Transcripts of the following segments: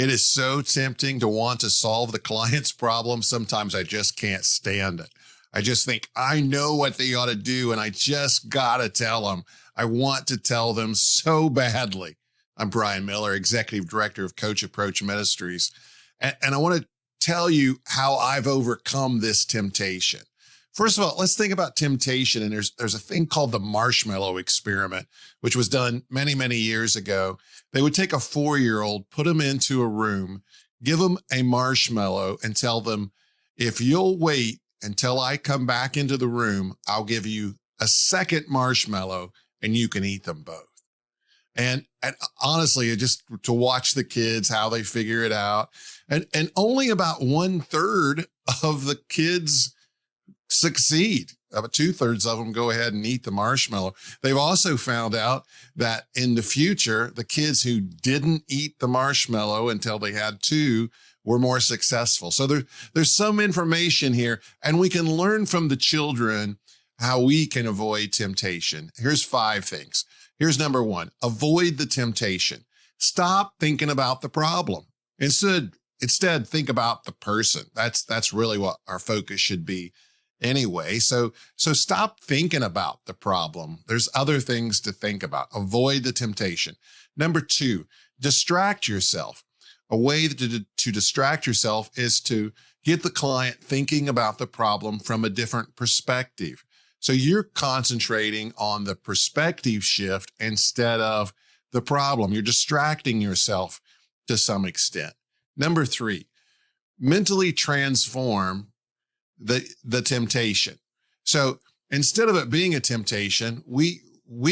It is so tempting to want to solve the client's problem. Sometimes I just can't stand it. I just think I know what they ought to do, and I just got to tell them. I want to tell them so badly. I'm Brian Miller, Executive Director of Coach Approach Ministries. And I want to tell you how I've overcome this temptation. First of all, let's think about temptation. And there's a thing called the marshmallow experiment, which was done many, many years ago. They would take a 4-year-old, put them into a room, give them a marshmallow, and tell them, if you'll wait until I come back into the room, I'll give you a second marshmallow and you can eat them both. And honestly, just to watch the kids, how they figure it out. And only about 1/3 of the kids succeed. About 2/3 of them go ahead and eat the marshmallow. They've also found out that in the future, the kids who didn't eat the marshmallow until they had 2 were more successful. So there's some information here, and we can learn from the children how we can avoid temptation. Here's 5 things. Here's number 1, avoid the temptation. Stop thinking about the problem. Instead, think about the person. That's really what our focus should be anyway. So stop thinking about the problem. There's other things to think about. Avoid the temptation. Number 2, distract yourself. A way to distract yourself is to get the client thinking about the problem from a different perspective. So you're concentrating on the perspective shift instead of the problem. You're distracting yourself to some extent. Number 3, mentally transform the temptation. So instead of it being a temptation, we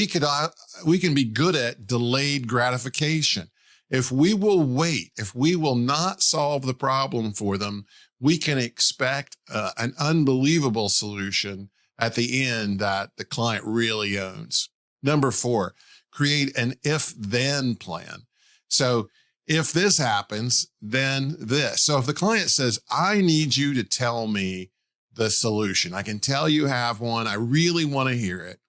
can be good at delayed gratification. If we will wait, if we will not solve the problem for them, we can expect an unbelievable solution at the end that the client really owns. Number 4, create an if-then plan. So if this happens, then this. So if the client says, I need you to tell me the solution, I can tell you have one, I really want to hear it.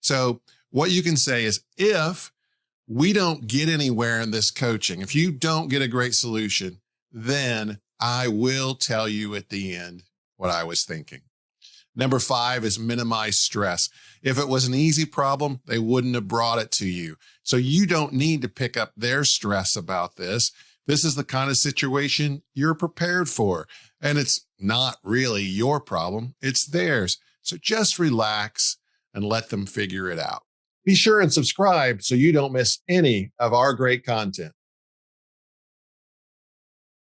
So what you can say is, if we don't get anywhere in this coaching, if you don't get a great solution, then I will tell you at the end what I was thinking. Number 5 is minimize stress. If it was an easy problem, they wouldn't have brought it to you. So you don't need to pick up their stress about this. This is the kind of situation you're prepared for. And it's not really your problem, it's theirs. So just relax and let them figure it out. Be sure and subscribe so you don't miss any of our great content.